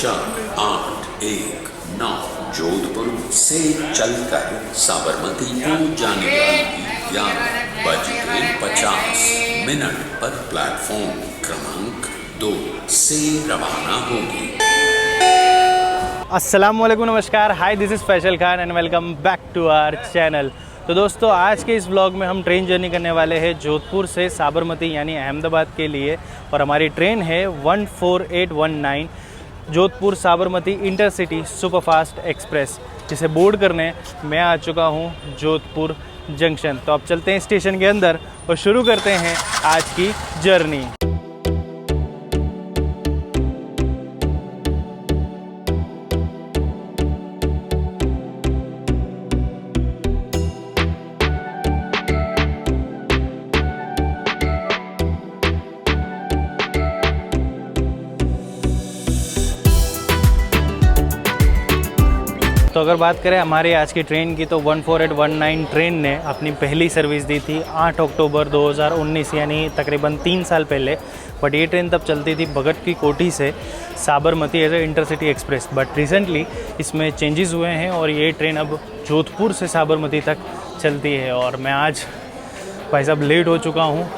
4819 जोधपुर से चलकर साबरमती को जाने वाली 11:50 पर प्लेटफॉर्म क्रमांक 2 से रवाना होगी। अस्सलामुअलैकुम, नमस्कार, hi, this is Faisal Khan and welcome back to our channel. तो दोस्तों, आज के इस व्लॉग में हम ट्रेन जर्नी करने वाले हैं जोधपुर से साबरमती यानी अहमदाबाद के लिए। और हमारी ट्रेन है 14819 Jodhpur Sabarmati intercity superfast express, जिसे बोर्ड करने मैं आ चुका हूँ जोधपुर जंक्शन। तो अब चलते हैं स्टेशन के अंदर और शुरू करते हैं आज की जर्नी। तो अगर बात करें हमारी आज की ट्रेन की, तो 14819 ट्रेन ने अपनी पहली सर्विस दी थी 8 अक्टूबर 2019 यानी तकरीबन 3 साल पहले। बट ये ट्रेन तब चलती थी भगत की कोठी से Sabarmati as a intercity express. But recently इसमें चेंजेस हुए हैं और ये ट्रेन अब जोधपुर से साबरमती तक चलती है। और मैं आज भाई साहब लेट हो चुका हूँ,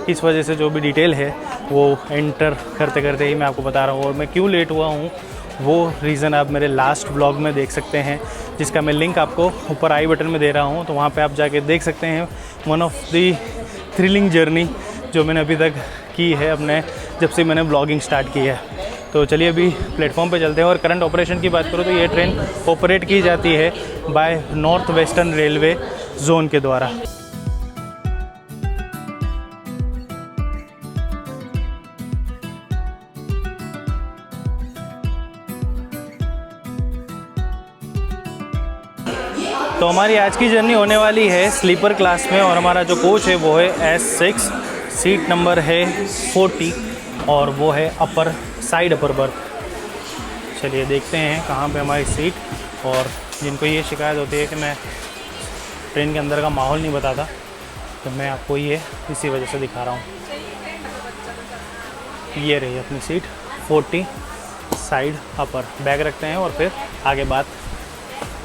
इस वजह से जो भी डिटेल है वो एंटर करते करते ही मैं आपको बता रहा हूँ। और मैं क्यों लेट हुआ हूँ वो रीज़न आप मेरे लास्ट व्लॉग में देख सकते हैं, जिसका मैं लिंक आपको ऊपर आई बटन में दे रहा हूँ। तो वहाँ पे आप जाके देख सकते हैं one of the thrilling journey जो मैंने अभी तक की है अपने जब से मैंने व्लॉगिंग स्टार्ट की है। तो चलिए अभी प्लेटफॉर्म पे चलते हैं। और करंट ऑपरेशन की बात करूँ तो ये ट्रेन ऑपरेट की जाती है by North Western Railway zone के द्वारा। तो हमारी आज की जर्नी होने वाली है स्लीपर क्लास में और हमारा जो कोच है वो है S6, सीट नंबर है 40 और वो है अपर साइड अपर बर्थ। चलिए देखते हैं कहाँ पे हमारी सीट। और जिनको ये शिकायत होती है कि मैं ट्रेन के अंदर का माहौल नहीं बताता, तो मैं आपको ये इसी वजह से दिखा रहा हूँ। ये रही अपनी सीट 40 साइड अपर। बैग रखते हैं और फिर आगे बात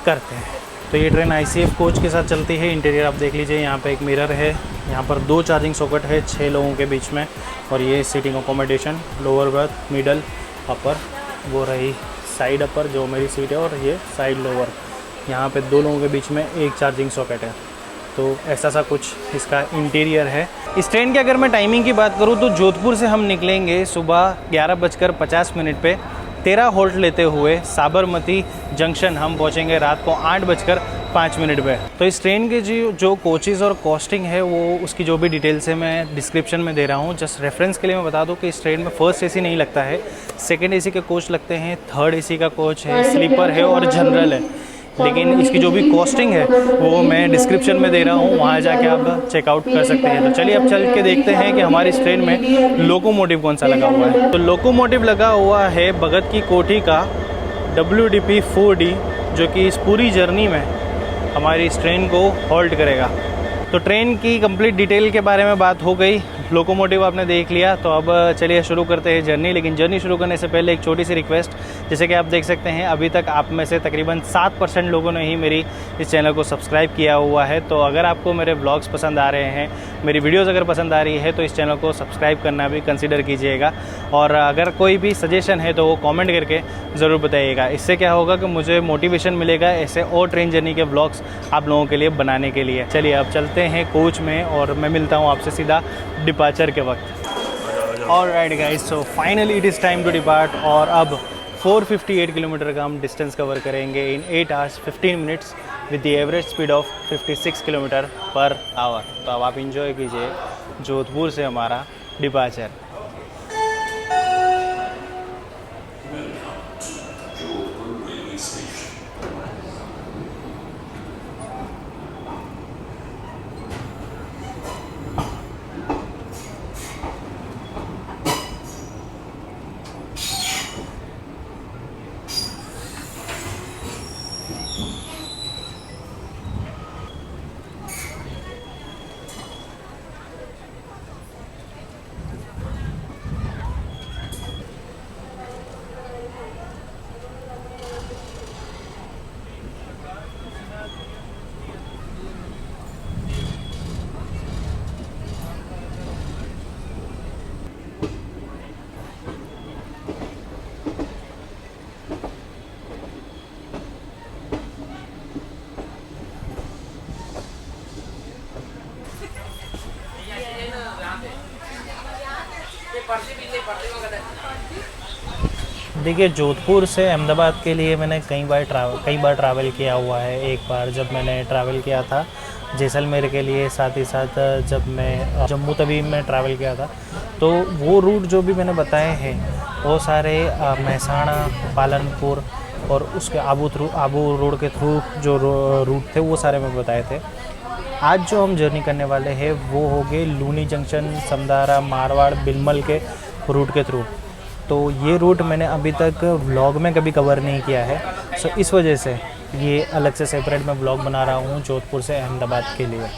करते हैं। तो ये ट्रेन ICF कोच के साथ चलती है। इंटीरियर आप देख लीजिए, यहाँ पे एक मिरर है, यहाँ पर 2 चार्जिंग सॉकेट है 6 लोगों के बीच में। और ये seating accommodation, lower berth, middle, upper, वो रही साइड अपर जो मेरी सीट है, और ये साइड लोअर। यहाँ पे 2 लोगों के बीच में एक चार्जिंग सॉकेट है। तो ऐसा सा कुछ इसका इंटीरियर है। इस ट्रेन की अगर मैं टाइमिंग की बात करूँ तो जोधपुर से हम निकलेंगे सुबह 11:50 पे। 13 होल्ट लेते हुए साबरमती जंक्शन हम पहुंचेंगे रात को 8:05 पे। तो इस ट्रेन के जो कोचेज़ और कॉस्टिंग है वो उसकी जो भी डिटेल्स है मैं डिस्क्रिप्शन में दे रहा हूं। जस्ट रेफरेंस के लिए मैं बता दूं कि इस ट्रेन में फर्स्ट AC नहीं लगता है, सेकंड AC के कोच लगते हैं, थर्ड AC का कोच है, स्लीपर है और जनरल है। लेकिन इसकी जो भी कॉस्टिंग है वो मैं डिस्क्रिप्शन में दे रहा हूँ, वहाँ जाके आप चेकआउट कर सकते हैं। तो चलिए अब चल के देखते हैं कि हमारी इस ट्रेन में लोकोमोटिव कौन सा लगा हुआ है। तो लोकोमोटिव लगा हुआ है भगत की कोठी का WDP 4D, जो कि इस पूरी जर्नी में हमारी इस ट्रेन को होल्ड करेगा। तो ट्रेन की कंप्लीट डिटेल के बारे में बात हो गई, लोकोमोटिव आपने देख लिया। तो अब चलिए शुरू करते हैं जर्नी। लेकिन जर्नी शुरू करने से पहले एक छोटी सी रिक्वेस्ट, जैसे कि आप देख सकते हैं अभी तक आप में से तकरीबन 7% लोगों ने ही मेरी इस चैनल को सब्सक्राइब किया हुआ है। तो अगर आपको मेरे व्लॉग्स पसंद आ रहे हैं, मेरी वीडियोज़ अगर पसंद आ रही है, तो इस चैनल को सब्सक्राइब करना भी कंसिडर कीजिएगा। और अगर कोई भी सजेशन है तो वो कॉमेंट करके ज़रूर बताइएगा। इससे क्या होगा कि मुझे मोटिवेशन मिलेगा ऐसे और ट्रेन जर्नी के व्लॉग्स आप लोगों के लिए बनाने के लिए। चलिए अब चलते हैं कोच में और मैं मिलता हूँ आपसे सीधा डिपार्चर के वक्त। Alright guys, so finally it is time to depart. और अब 458 किलोमीटर का हम डिस्टेंस कवर करेंगे इन 8 hours 15 minutes with the average speed of 56 kilometre per hour. तो अब आप इंजॉय कीजिए जोधपुर से हमारा डिपार्चर। देखिए, जोधपुर से अहमदाबाद के लिए मैंने कई बार ट्रैवल किया हुआ है। एक बार जब मैंने ट्रैवल किया था जैसलमेर के लिए, साथ ही साथ जब मैं जम्मू तवी में ट्रैवल किया था, तो वो रूट जो भी मैंने बताए हैं वो सारे महसाणा, पालनपुर और उसके आबू रोड के थ्रू जो रूट थे वो सारे मैं बताए थे। आज जो हम जर्नी करने वाले हैं वो हो गए लूनी जंक्शन, समदारा, मारवाड़, बिलमल के रूट के थ्रू। तो ये रूट मैंने अभी तक व्लॉग में कभी कवर नहीं किया है, सो इस वजह से ये अलग से सेपरेट मैं व्लॉग बना रहा हूँ जोधपुर से अहमदाबाद के लिए।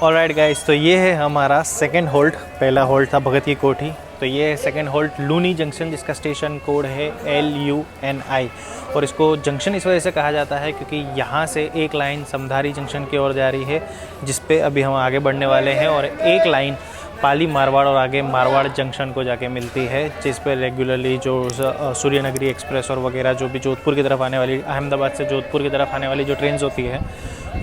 ऑलराइट गाइस, तो ये है हमारा सेकंड होल्ड। पहला होल्ड था भगत की कोठी, तो ये है सेकंड होल्ड लूनी जंक्शन, जिसका स्टेशन कोड है LUNI। और इसको जंक्शन इस वजह से कहा जाता है क्योंकि यहाँ से एक लाइन समधारी जंक्शन की ओर जा रही है, जिस पे अभी हम आगे बढ़ने वाले हैं, और एक लाइन पाली मारवाड़ और आगे मारवाड़ जंक्शन को जाके मिलती है, जिस पे रेगुलरली जो सूर्यनगरी एक्सप्रेस और वगैरह जो भी जोधपुर की तरफ आने वाली, अहमदाबाद से जोधपुर की तरफ आने वाली जो ट्रेन होती है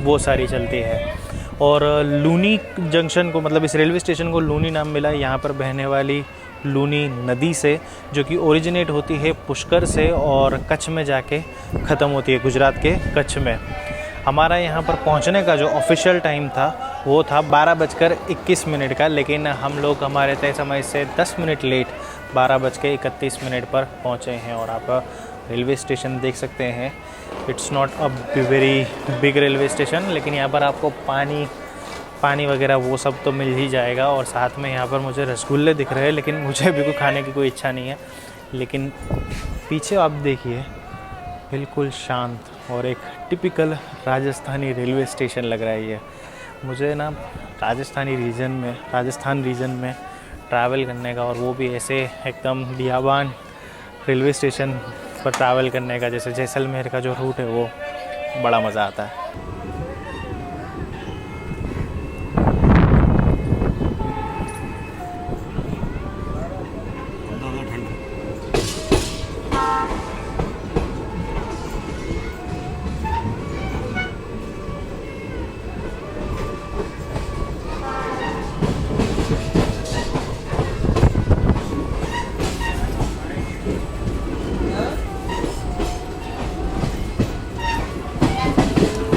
वो सारी चलती है। और लूनी जंक्शन को, मतलब इस रेलवे स्टेशन को लूनी नाम मिला यहाँ पर बहने वाली लूनी नदी से, जो कि ओरिजिनेट होती है पुष्कर से और कच्छ में जाके ख़त्म होती है, गुजरात के कच्छ में। हमारा यहाँ पर पहुँचने का जो ऑफिशियल टाइम था वो था 12:21 का, लेकिन हम लोग हमारे तय समय से 10 मिनट लेट 12:31 पर पहुँचे हैं। और आप रेलवे स्टेशन देख सकते हैं, it's not a very big railway station, लेकिन यहाँ पर आपको पानी वगैरह वो सब तो मिल ही जाएगा। और साथ में यहाँ पर मुझे रसगुल्ले दिख रहे हैं, लेकिन मुझे भी कोई खाने की कोई इच्छा नहीं है। लेकिन पीछे आप देखिए, बिल्कुल शांत और एक टिपिकल राजस्थानी रेलवे स्टेशन लग रहा है ये। मुझे ना राजस्थान रीजन में ट्रैवल करने का, और वो भी ऐसे एकदम बियाबान रेलवे स्टेशन पर ट्रैवल करने का, जैसे जैसलमेर का जो रूट है, वो बड़ा मज़ा आता है।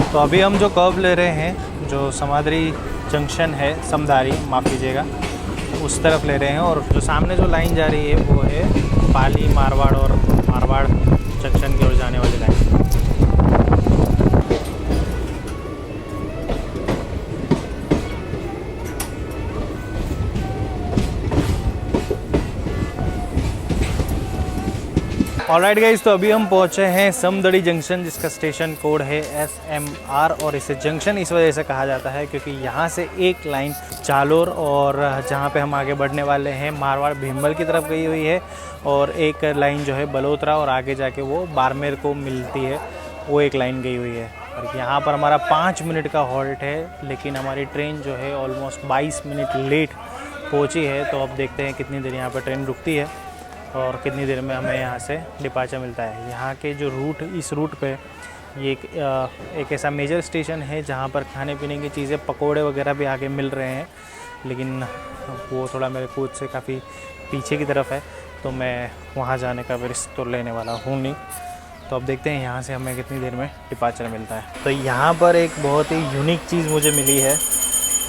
तो अभी हम जो कर्व ले रहे हैं, जो समादरी जंक्शन है, समधारी माफ़ कीजिएगा, उस तरफ ले रहे हैं। और जो सामने जो लाइन जा रही है वो है पाली, मारवाड़ और मारवाड़ जंक्शन की ओर जाने वाली लाइन। ऑलराइट गाइस, तो अभी हम पहुंचे हैं समदड़ी जंक्शन, जिसका स्टेशन कोड है SMR। और इसे जंक्शन इस वजह से कहा जाता है क्योंकि यहाँ से एक लाइन जालोर और जहाँ पे हम आगे बढ़ने वाले हैं मारवाड़ भीमबल की तरफ गई हुई है, और एक लाइन जो है बलोत्रा और आगे जाके वो बारमेर को मिलती है, वो एक लाइन गई हुई है। और यहाँ पर हमारा 5 मिनट का हॉल्ट है, लेकिन हमारी ट्रेन जो है ऑलमोस्ट 22 मिनट लेट पहुँची है। तो अब देखते हैं कितनी देर यहाँ पर ट्रेन रुकती है और कितनी देर में हमें यहाँ से डिपार्चर मिलता है। यहाँ के जो रूट, इस रूट पे ये एक ऐसा मेजर स्टेशन है जहाँ पर खाने पीने की चीज़ें, पकोड़े वगैरह भी आगे मिल रहे हैं, लेकिन वो थोड़ा मेरे कूद से काफ़ी पीछे की तरफ है, तो मैं वहाँ जाने का रिस्क तो लेने वाला हूँ नहीं। तो अब देखते हैं यहाँ से हमें कितनी देर में डिपार्चर मिलता है। तो यहाँ पर एक बहुत ही यूनिक चीज़ मुझे मिली है,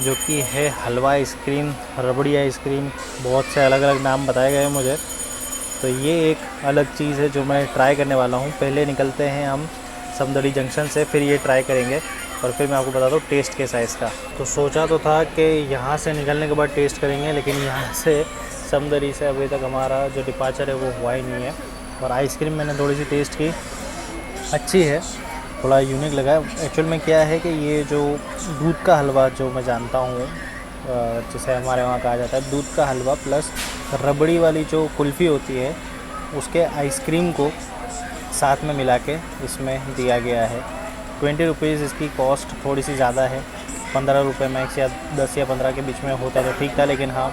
जो कि है हलवा आइसक्रीम, रबड़ी आइसक्रीम, बहुत से अलग अलग नाम बताए गए मुझे। तो ये एक अलग चीज़ है जो मैं ट्राई करने वाला हूँ। पहले निकलते हैं हम समदड़ी जंक्शन से, फिर ये ट्राई करेंगे और फिर मैं आपको बताता हूँ टेस्ट कैसा है इसका। तो सोचा तो था कि यहाँ से निकलने के बाद टेस्ट करेंगे, लेकिन यहाँ से समदड़ी से अभी तक हमारा जो डिपार्चर है वो हुआ ही नहीं है। और आइसक्रीम मैंने थोड़ी सी टेस्ट की, अच्छी है, थोड़ा यूनिक लगा है। एक्चुअल में क्या है कि ये जो दूध का हलवा जो मैं जानता हूँ, जिसे हमारे वहाँ कहा जाता है दूध का हलवा प्लस रबड़ी वाली जो कुल्फ़ी होती है, उसके आइसक्रीम को साथ में मिला के इसमें दिया गया है। 20 रुपीज़ इसकी कॉस्ट थोड़ी सी ज़्यादा है, 15 रुपये मैक्स या 10 या 15 के बीच में होता तो ठीक था। लेकिन हाँ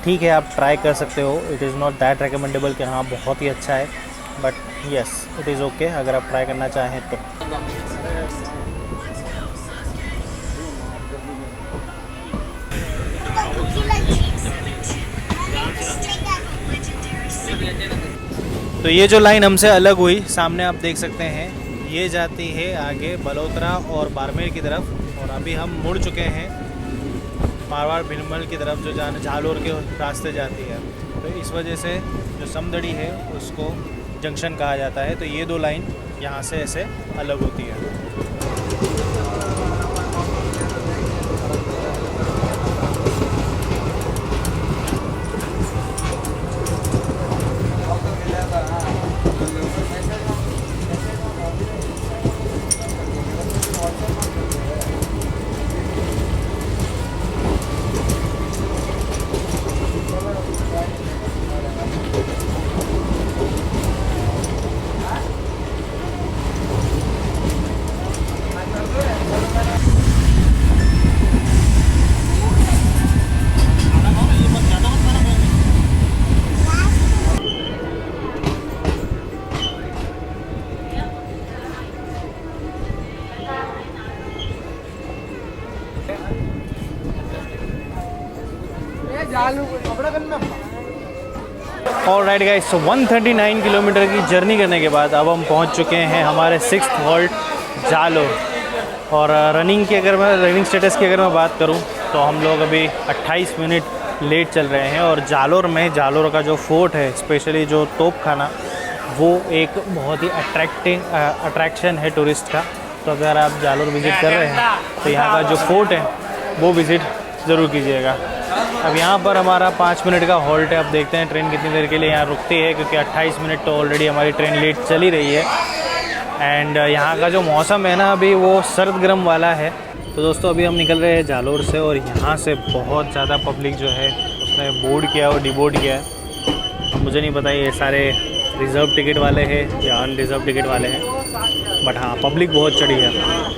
ठीक है, आप ट्राई कर सकते हो। It is not that recommendable कि हाँ बहुत ही अच्छा है, but yes it is okay अगर आप ट्राई करना चाहें तो। तो ये जो लाइन हमसे अलग हुई, सामने आप देख सकते हैं, ये जाती है आगे बलोत्रा और बाड़मेर की तरफ, और अभी हम मुड़ चुके हैं मारवाड़ भिनमल की तरफ जो जाने झालोर के रास्ते जाती है। तो इस वजह से जो समदड़ी है उसको जंक्शन कहा जाता है। तो ये दो लाइन यहाँ से ऐसे अलग होती है। ऑलराइट गाइस, 139 किलोमीटर की जर्नी करने के बाद अब हम पहुंच चुके हैं हमारे 6th हॉल्ट जालोर। और रनिंग स्टेटस की अगर मैं बात करूं तो हम लोग अभी 28 मिनट लेट चल रहे हैं। और जालोर का जो फोर्ट है, स्पेशली जो तोप खाना, वो एक बहुत ही अट्रैक्शन है टूरिस्ट का। तो अगर आप जालोर विज़िट कर रहे हैं तो यहाँ का जो फोर्ट है वो विज़िट ज़रूर कीजिएगा। अब यहाँ पर हमारा 5 मिनट का हॉल्ट है। अब देखते हैं ट्रेन कितनी देर के लिए यहाँ रुकती है, क्योंकि 28 मिनट तो ऑलरेडी हमारी ट्रेन लेट चली रही है। एंड यहाँ का जो मौसम है ना अभी, वो सर्द गर्म वाला है। तो दोस्तों अभी हम निकल रहे हैं जालोर से, और यहाँ से बहुत ज़्यादा पब्लिक जो है उसने बोर्ड किया और डिबोर्ड किया है। मुझे नहीं पता ये सारे रिज़र्व टिकट वाले हैं या अनरिज़र्व टिकट वाले हैं, बट हाँ पब्लिक बहुत चढ़ी है।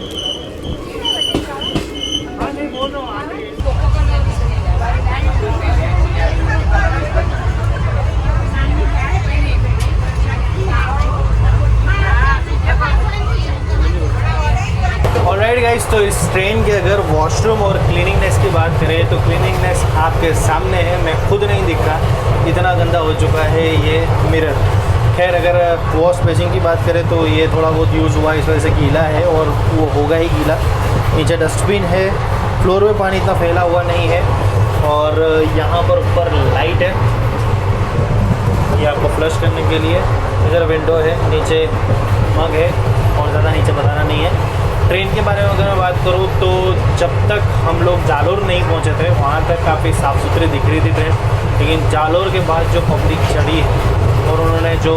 ऑलराइट गाइस, तो इस ट्रेन के अगर वॉशरूम और क्लीनिंगनेस की बात करें तो क्लीनिंगनेस आपके सामने है, मैं खुद नहीं दिखा, इतना गंदा हो चुका है ये मिरर। खैर अगर वॉश बेसिन की बात करें तो ये थोड़ा बहुत यूज़ हुआ, इस वजह से गीला है और वो होगा ही गीला। नीचे डस्टबिन है, फ्लोर में पानी इतना फैला हुआ नहीं है, और यहाँ पर ऊपर लाइट है ये आपको फ्लश करने के लिए। इधर विंडो है, नीचे मग है, और ज़्यादा नीचे बताना नहीं है। ट्रेन के बारे में अगर मैं बात करूँ तो जब तक हम लोग जालोर नहीं पहुँचे थे वहाँ तक काफ़ी साफ़ सुथरी दिख रही थी ट्रेन, लेकिन जालोर के बाद जो पब्लिक चढ़ी है और उन्होंने जो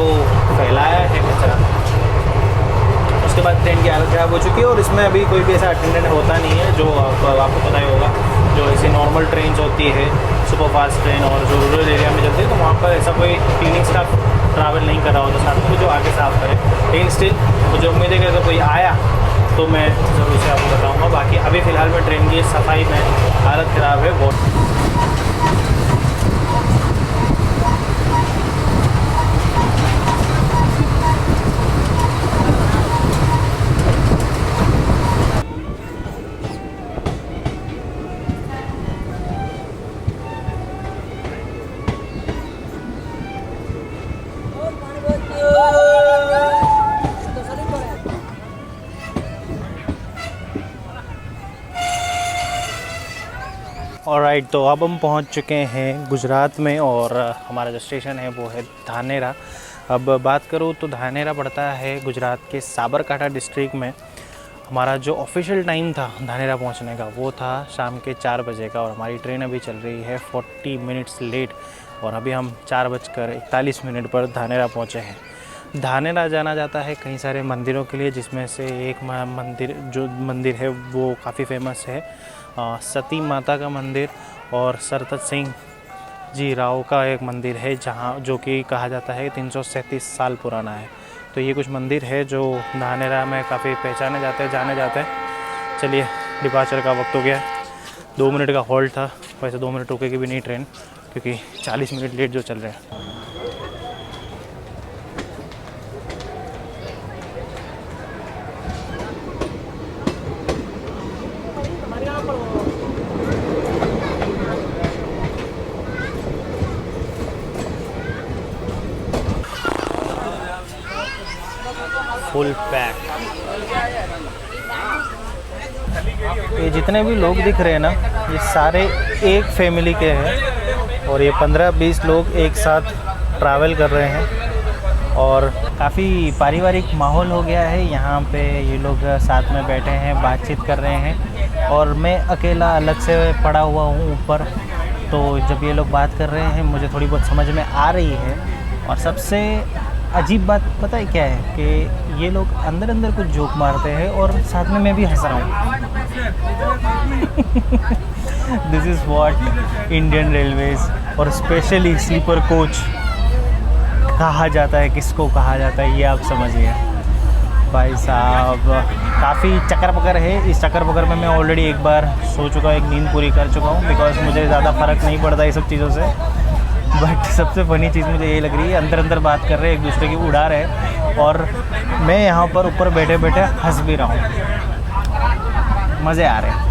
फैलाया है कचरा, उसके बाद ट्रेन की हालत ख़राब हो चुकी है। और इसमें अभी कोई भी ऐसा अटेंडेंट होता नहीं है, जो आपको पता ही होगा, जो ऐसी नॉर्मल ट्रेन होती है सुपर फास्ट ट्रेन और जो रूरल एरिया में चलती है, तो वहाँ पर ऐसा कोई क्लीनिंग स्टाफ ट्रैवल नहीं कर रहा होता साथ में जो आगे साफ़ करे। लेकिन स्टिल मुझे उम्मीद है कि अगर कोई आया तो मैं ज़रूर से आपको बताऊंगा। बाकी अभी फ़िलहाल में ट्रेन की सफाई में हालत ख़राब है बहुत। ऑलराइट, तो अब हम पहुंच चुके हैं गुजरात में और हमारा जो स्टेशन है वो है धानेरा। अब बात करूँ तो धानेरा पड़ता है गुजरात के साबरकांठा डिस्ट्रिक्ट में। हमारा जो ऑफिशियल टाइम था धानेरा पहुंचने का वो था शाम के 4 बजे का, और हमारी ट्रेन अभी चल रही है 40 मिनट्स लेट, और अभी हम 4:41 पर धानेरा पहुंचे हैं। धानेरा जाना जाता है कई सारे मंदिरों के लिए, जिसमें से एक मंदिर है वो काफ़ी फेमस है, सती माता का मंदिर, और सरतत सिंह जी राव का एक मंदिर है जहाँ जो कि कहा जाता है 337 साल पुराना है। तो ये कुछ मंदिर है जो धानेरा में काफ़ी पहचाने जाते हैं, जाने जाते हैं। चलिए, डिपार्चर का वक्त हो गया है। 2 मिनट का हॉल्ट था, वैसे 2 मिनट रुकेगी भी नहीं ट्रेन, क्योंकि 40 मिनट लेट जो चल रहे हैं। Full pack. ये जितने भी लोग दिख रहे हैं ना, ये सारे एक फैमिली के हैं, और ये 15-20 लोग एक साथ ट्रैवल कर रहे हैं, और काफ़ी पारिवारिक माहौल हो गया है यहाँ पे। ये लोग साथ में बैठे हैं, बातचीत कर रहे हैं, और मैं अकेला अलग से पड़ा हुआ हूँ ऊपर। तो जब ये लोग बात कर रहे हैं मुझे थोड़ी बहुत समझ में आ रही है। और सबसे अजीब बात पता है क्या है कि ये लोग अंदर अंदर कुछ जोक मारते हैं, और साथ में मैं भी हंस रहा हूँ। This is what Indian Railways और स्पेशली स्लीपर कोच कहा जाता है। किसको कहा जाता है ये आप समझिए भाई साहब। काफ़ी चक्कर पकड़ है। इस चक्कर पकड़ में मैं ऑलरेडी एक बार सो चुका हूँ, एक नींद पूरी कर चुका हूँ, बिकॉज मुझे ज़्यादा फ़र्क नहीं पड़ता ये सब चीज़ों से। बट सबसे फ़नी चीज़ मुझे ये लग रही है, अंदर अंदर बात कर रहे हैं, एक दूसरे की उड़ा रहे हैं, और मैं यहाँ पर ऊपर बैठे बैठे हंस भी रहा हूँ। मज़े आ रहे हैं।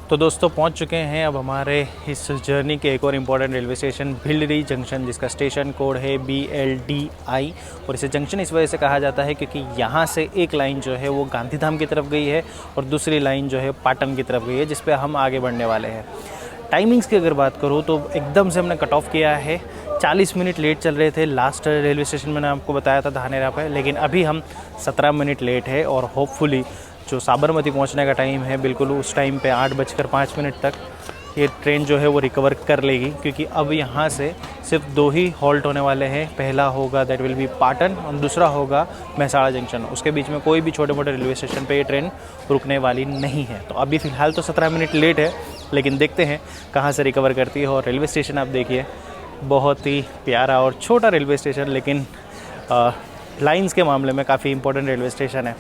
तो दोस्तों पहुंच चुके हैं अब हमारे इस जर्नी के एक और इम्पॉर्टेंट रेलवे स्टेशन भिल्लरी जंक्शन, जिसका स्टेशन कोड है BLDI। और इसे जंक्शन इस वजह से कहा जाता है क्योंकि यहाँ से एक लाइन जो है वो गांधीधाम की तरफ गई है, और दूसरी लाइन जो है पाटन की तरफ गई है, जिस पे हम आगे बढ़ने वाले हैं। टाइमिंग्स की अगर बात करूँ तो एकदम से हमने कट ऑफ किया है। 40 मिनट लेट चल रहे थे लास्ट रेलवे स्टेशन, मैंने आपको बताया था धानेरा पे, लेकिन अभी हम 17 मिनट लेट है, और होपफुली जो साबरमती पहुंचने का टाइम है बिल्कुल उस टाइम पे 8:05 तक ये ट्रेन जो है वो रिकवर कर लेगी, क्योंकि अब यहाँ से सिर्फ 2 ही हॉल्ट होने वाले हैं। पहला होगा दैट विल बी पाटन, और दूसरा होगा मेहसाणा जंक्शन। उसके बीच में कोई भी छोटे मोटे रेलवे स्टेशन पे ये ट्रेन रुकने वाली नहीं है। तो अभी फ़िलहाल तो 17 मिनट लेट है, लेकिन देखते हैं कहाँ से रिकवर करती है। और रेलवे स्टेशन आप देखिए, बहुत ही प्यारा और छोटा रेलवे स्टेशन, लेकिन लाइन्स के मामले में काफ़ी इंपॉर्टेंट रेलवे स्टेशन है।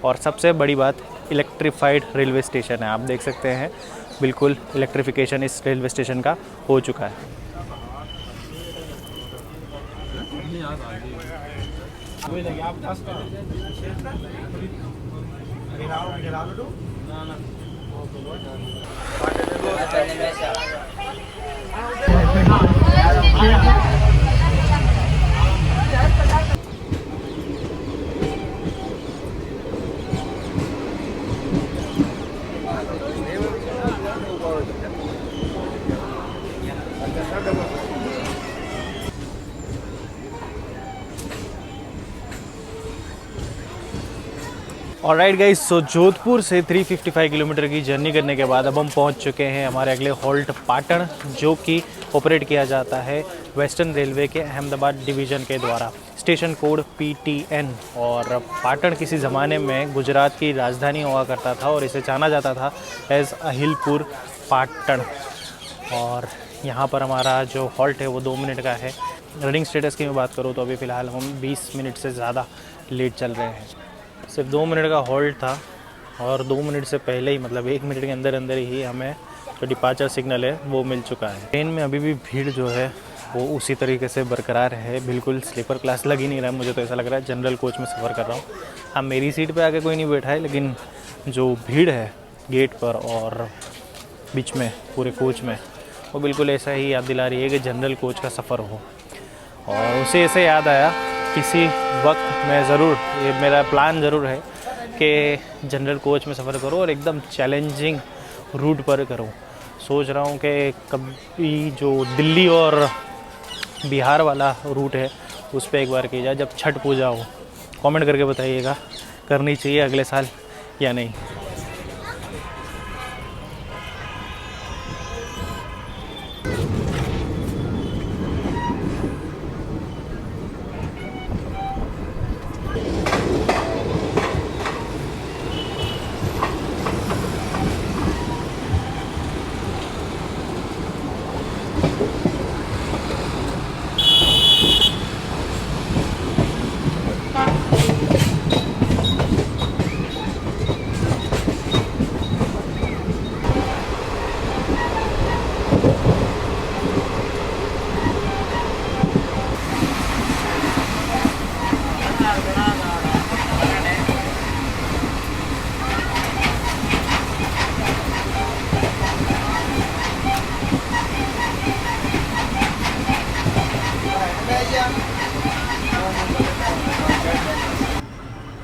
और सबसे बड़ी बात, इलेक्ट्रीफाइड रेलवे स्टेशन है। आप देख सकते हैं बिल्कुल इलेक्ट्रिफिकेशन इस रेलवे स्टेशन का हो चुका है। ऑलराइट गाइस, सो जोधपुर से 355 किलोमीटर की जर्नी करने के बाद अब हम पहुंच चुके हैं हमारे अगले हॉल्ट पाटन, जो कि ऑपरेट किया जाता है वेस्टर्न रेलवे के अहमदाबाद डिवीज़न के द्वारा। Station code PTN। और पाटन किसी ज़माने में गुजरात की राजधानी हुआ करता था, और इसे जाना जाता था एज़ अहिलपुर पाटन। और यहाँ पर हमारा जो हॉल्ट है वो 2 मिनट का है। रनिंग स्टेटस की मैं बात करूँ तो अभी फ़िलहाल हम 20 मिनट से ज़्यादा लेट चल रहे हैं। सिर्फ 2 मिनट का हॉल्ट था, और 2 मिनट से पहले ही, मतलब 1 मिनट के अंदर अंदर ही हमें जो डिपार्चर सिग्नल है वो मिल चुका है। ट्रेन में अभी भी भीड़ जो है वो उसी तरीके से बरकरार है। बिल्कुल स्लीपर क्लास लग ही नहीं रहा है, मुझे तो ऐसा लग रहा है जनरल कोच में सफ़र कर रहा हूँ। हाँ, मेरी सीट पे आके कोई नहीं बैठा है, लेकिन जो भीड़ है गेट पर और बीच में पूरे कोच में, वो बिल्कुल ऐसा ही याद दिला रही है कि जनरल कोच का सफ़र हो। और उसे ऐसे याद आया किसी वक्त मैं ज़रूर, ये मेरा प्लान ज़रूर है कि जनरल कोच में सफ़र करूँ और एकदम चैलेंजिंग रूट पर करूँ। सोच रहा हूँ कि कभी जो दिल्ली और बिहार वाला रूट है उस पर एक बार की जाए जब छठ पूजा हो। कमेंट करके बताइएगा करनी चाहिए अगले साल या नहीं।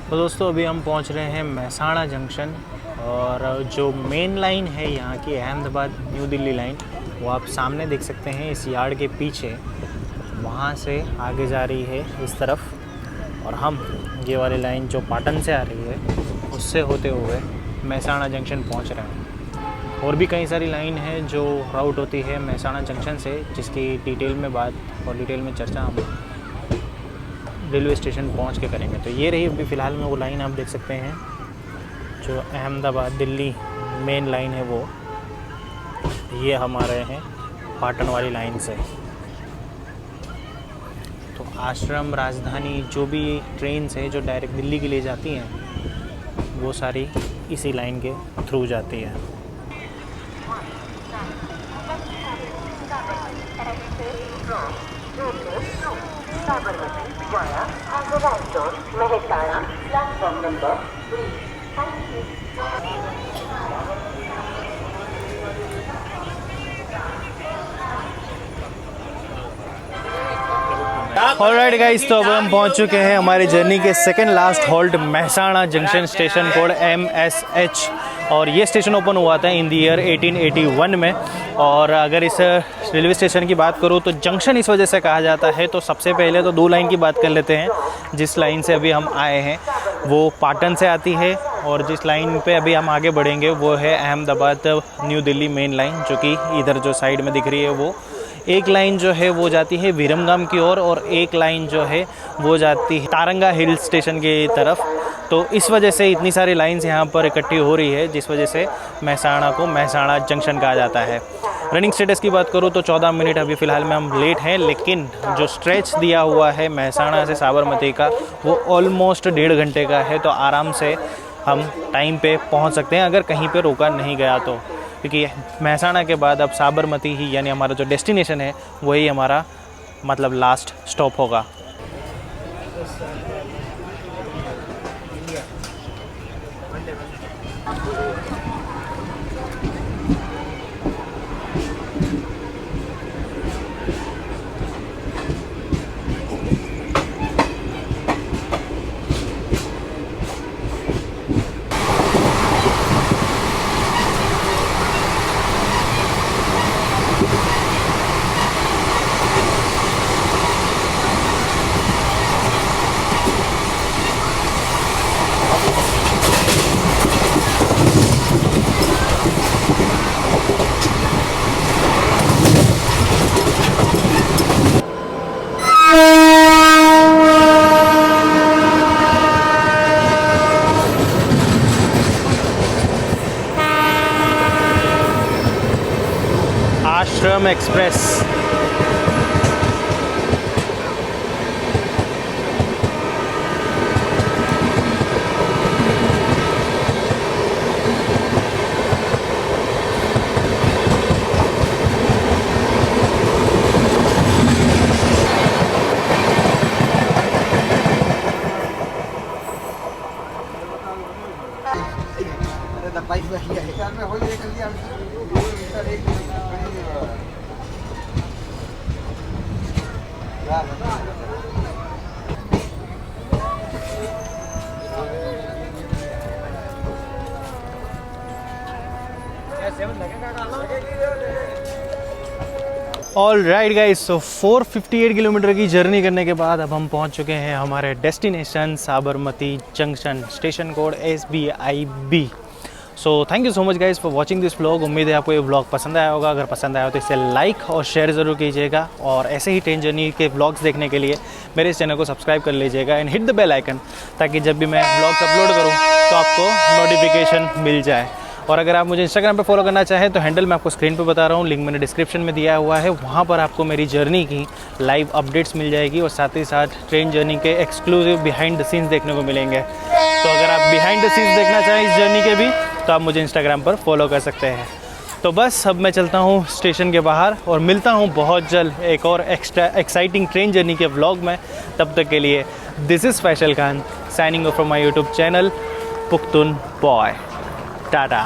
तो दोस्तों अभी हम पहुंच रहे हैं मेहसाणा जंक्शन, और जो मेन लाइन है यहाँ की अहमदाबाद न्यू दिल्ली लाइन, वो आप सामने देख सकते हैं इस यार्ड के पीछे, वहाँ से आगे जा रही है इस तरफ, और हम ये वाली लाइन जो पाटन से आ रही है उससे होते हुए मेहसाणा जंक्शन पहुँच रहे हैं। और भी कई सारी लाइन है जो राउट होती है मेहसाणा जंक्शन से, जिसकी डिटेल में बात और डिटेल में चर्चा हम रेलवे स्टेशन पहुंच के करेंगे। तो ये रही अभी फ़िलहाल में वो लाइन आप देख सकते हैं जो अहमदाबाद दिल्ली मेन लाइन है, वो ये हम आ रहे हैं पाटन वाली लाइन से। तो आश्रम, राजधानी, जो भी ट्रेन्स है जो डायरेक्ट दिल्ली के लिए जाती हैं वो सारी इसी लाइन के थ्रू जाती है। Sabarmati via Hajirajganj Mehsana platform number 3। Thank you. Alright guys, तो अब हम पहुंच चुके हैं हमारी जर्नी के second last halt Mehsana junction, station code MSH। और ये स्टेशन ओपन हुआ था इन द ईयर 1881 में। और अगर इस रेलवे स्टेशन की बात करूँ तो जंक्शन इस वजह से कहा जाता है, तो सबसे पहले तो दो लाइन की बात कर लेते हैं। जिस लाइन से अभी हम आए हैं वो पाटन से आती है, और जिस लाइन पे अभी हम आगे बढ़ेंगे वो है Ahmedabad new Delhi main line, जो कि इधर जो साइड में दिख रही है वो। एक लाइन जो है वो जाती है विरमगाम की ओर, और एक लाइन जो है वो जाती है तारंगा हिल स्टेशन की तरफ। तो इस वजह से इतनी सारी लाइंस यहाँ पर इकट्ठी हो रही है, जिस वजह से मेहसाणा को मेहसाणा जंक्शन कहा जाता है। रनिंग स्टेटस की बात करूँ तो 14 मिनट अभी फ़िलहाल में हम लेट हैं, लेकिन जो स्ट्रेच दिया हुआ है मेहसाणा से साबरमती का वो ऑलमोस्ट 1.5 घंटे का है। तो आराम से हम टाइम पे पहुँच सकते हैं अगर कहीं पे रोका नहीं गया तो, क्योंकि मेहसाणा के बाद अब साबरमती ही यानी हमारा जो डेस्टिनेशन है वही हमारा मतलब लास्ट स्टॉप होगा। आश्रम एक्सप्रेस। अरे 22 में हो ये कर लिया ऑल राइट गाइस, सो 458 किलोमीटर की जर्नी करने के बाद अब हम पहुंच चुके हैं हमारे destination Sabarmati junction, station code SBIB। So thank you so much guys for watching this vlog. उम्मीद है आपको ये व्लॉग पसंद आया होगा। अगर पसंद आया हो तो इसे लाइक और शेयर ज़रूर कीजिएगा, और ऐसे ही ट्रेन जर्नी के व्लॉग्स देखने के लिए मेरे इस चैनल को सब्सक्राइब कर लीजिएगा and hit the bell icon, ताकि जब भी मैं व्लॉग्स अपलोड करूँ तो आपको नोटिफिकेशन मिल जाए। और अगर आप मुझे इंस्टाग्राम पे फॉलो करना चाहें तो हैंडल मैं आपको स्क्रीन पे बता रहा हूँ, लिंक मैंने डिस्क्रिप्शन में दिया हुआ है। वहाँ पर आपको मेरी जर्नी की लाइव अपडेट्स मिल जाएगी, और साथ ही साथ ट्रेन जर्नी के एक्सक्लूसिव बिहाइंड द सीन्स देखने को मिलेंगे। तो अगर आप बिहाइंड द सीन्स देखना चाहें इस जर्नी के भी, तो आप मुझे इंस्टाग्राम पर फॉलो कर सकते हैं। तो बस अब मैं चलता हूँ स्टेशन के बाहर, और मिलता हूँ बहुत जल्द एक और एक्स्ट्रा एक्साइटिंग ट्रेन जर्नी के व्लॉग में। तब तक के लिए this is Faisal Khan signing off from my YouTube channel Pukhtoon boy. Tata.